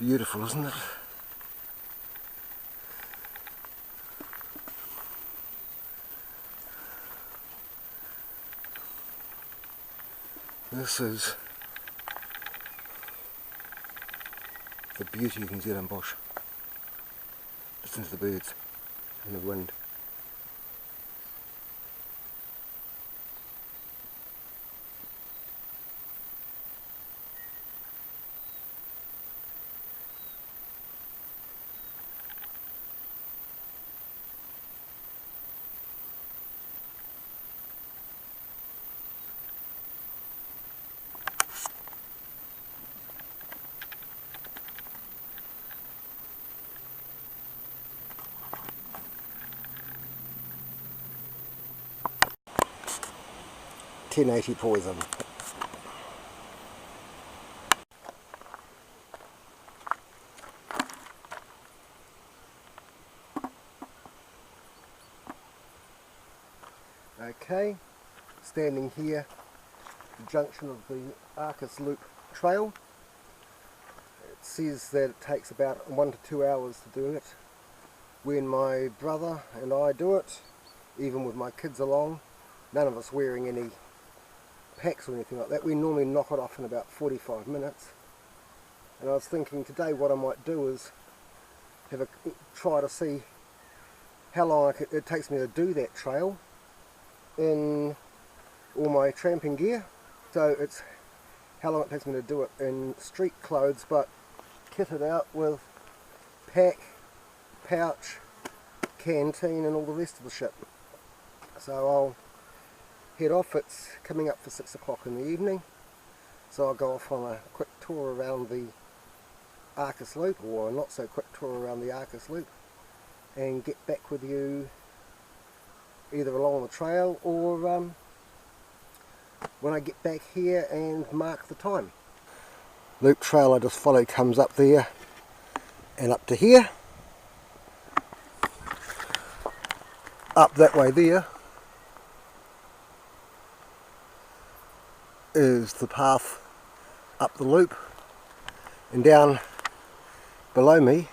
Beautiful, isn't it? This is the beauty of New Zealand bush. Listen to the birds and the wind. .1080 poison. Okay, standing here at the junction of the Arcus Loop trail. It says that it takes about 1 to 2 hours to do it. When my brother and I do it, even with my kids along, none of us wearing any packs or anything like that, we normally knock it off in about 45 minutes. And I was thinking today what I might do is have a try to see how long it takes me to do that trail in all my tramping gear. So it's how long it takes me to do it in street clothes, but kitted out with pack, pouch, canteen and all the rest of the shit. So I'll head off. It's coming up for 6 o'clock in the evening, so I'll go off on a quick tour around the Arcus Loop, or a not so quick tour around the Arcus Loop, and get back with you either along the trail or when I get back here and mark the time. Loop trail I just followed comes up there and up to here, up that way there is the path up the loop, and down below me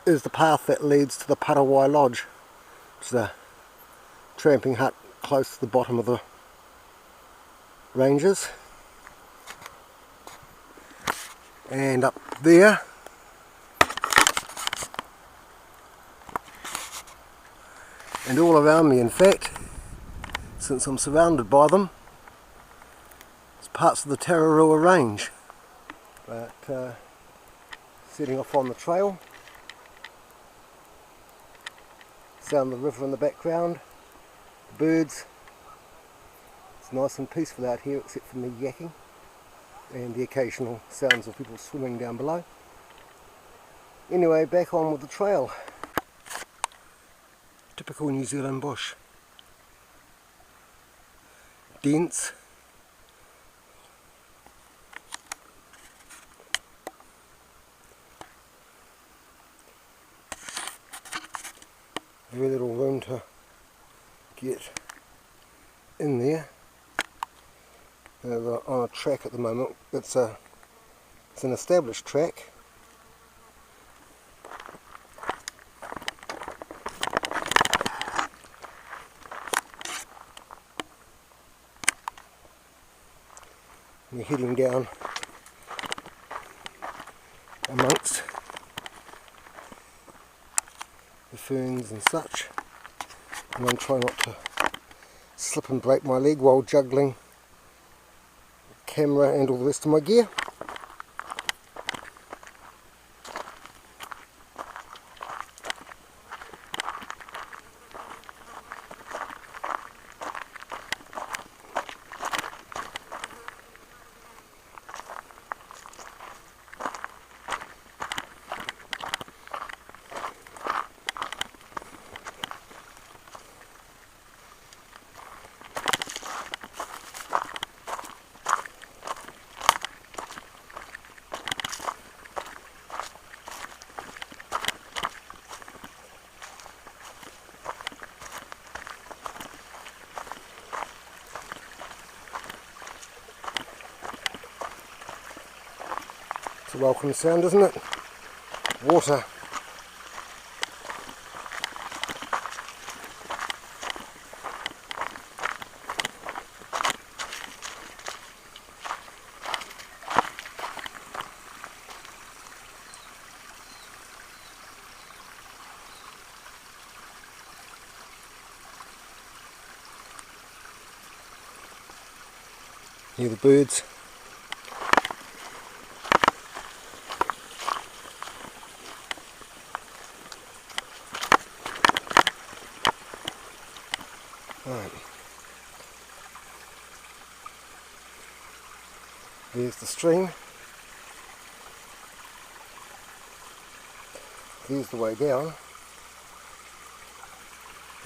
is the path that leads to the Parawai Lodge, which is a tramping hut close to the bottom of the ranges. And up there and all around me, in fact, since I'm surrounded by them, it's parts of the Tararua range. But setting off on the trail, sound the river in the background, the birds. It's nice and peaceful out here except for me yakking and the occasional sounds of people swimming down below. Anyway, back on with the trail. Typical New Zealand bush. Dense. Very little room to get in there. They're on a track at the moment. It's an established track. We're heading down amongst the ferns and such, and I'm trying not to slip and break my leg while juggling the camera and all the rest of my gear. welcome sound, isn't it? Water. Hear the birds. Right. There's the stream. There's the way down.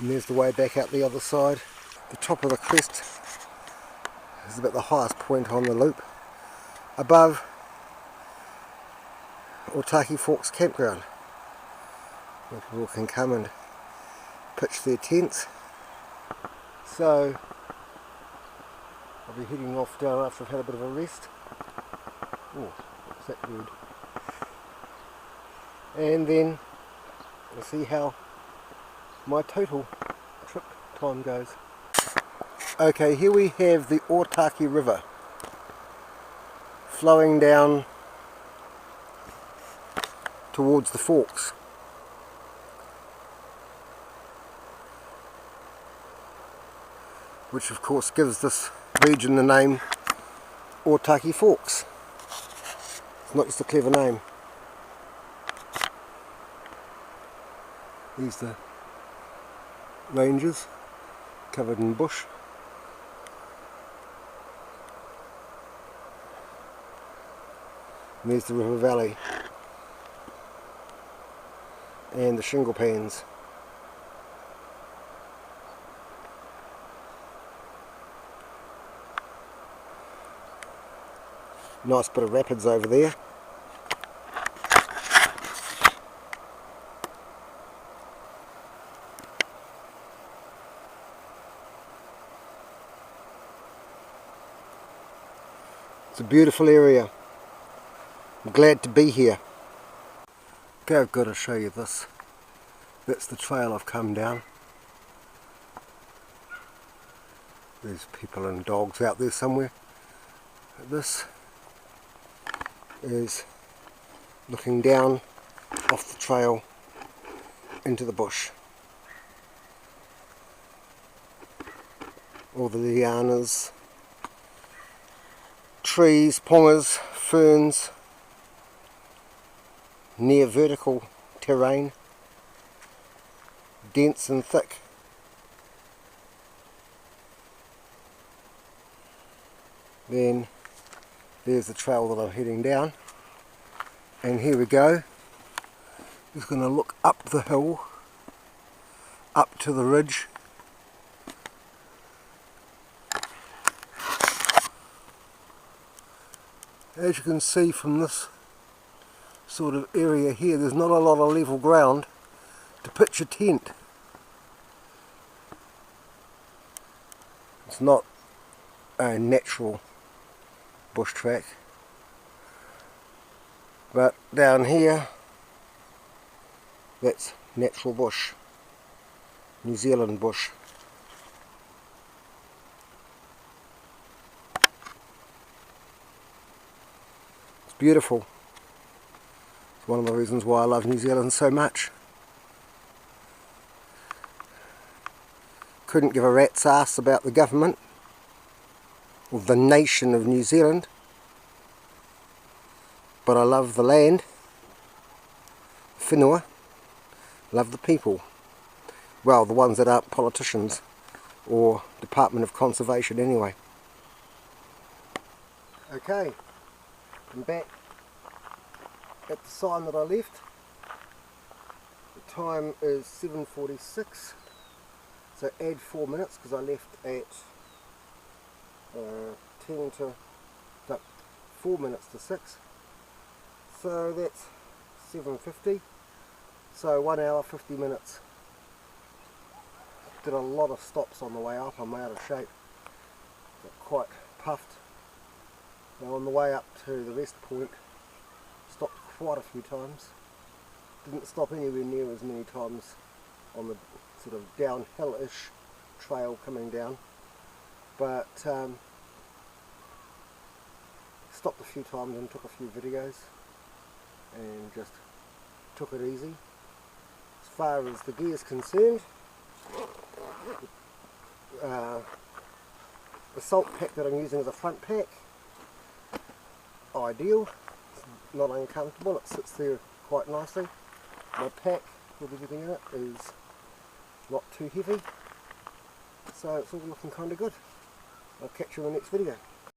And there's the way back out the other side. The top of the crest is about the highest point on the loop, above Otaki Forks campground, where people can come and pitch their tents. So I'll be heading off down after I've had a bit of a rest. Oh, what's that bird? And then we'll see how my total trip time goes. Okay, here we have the Otaki River flowing down towards the forks. Which of course gives this region the name Otaki Forks. It's not just a clever name. These are the ranges covered in bush. And there's the river valley and the shingle pans. Nice bit of rapids over there. It's a beautiful area. I'm glad to be here. Okay, I've got to show you this. That's the trail I've come down. There's people and dogs out there somewhere. This is looking down off the trail into the bush. All the lianas, trees, pongas, ferns, near vertical terrain, dense and thick. Then there's the trail that I'm heading down, and here we go. Just going to look up the hill, up to the ridge. As you can see from this sort of area here, there's not a lot of level ground to pitch a tent. It's not a natural bush track, but down here that's natural bush, New Zealand bush. It's beautiful. It's one of the reasons why I love New Zealand so much. Couldn't give a rat's ass about the government or the nation of New Zealand, but I love the land, whenua, love the people. Well, the ones that aren't politicians or Department of Conservation anyway. Okay, I'm back at the sign that I left. The time is 7:46, so add 4 minutes because I left at 4 minutes to 6, so that's 7:50, so 1 hour 50 minutes. Did a lot of stops on the way up. I'm out of shape, got quite puffed. Now on the way up to the rest point, quite a few times. Didn't stop anywhere near as many times on the sort of downhill-ish trail coming down, but stopped a few times and took a few videos and just took it easy. As far as the gear is concerned, the salt pack that I'm using is a front pack. Ideal, it's not uncomfortable, it sits there quite nicely. My pack with everything in it is not too heavy, so it's all looking kind of good. I'll catch you in the next video.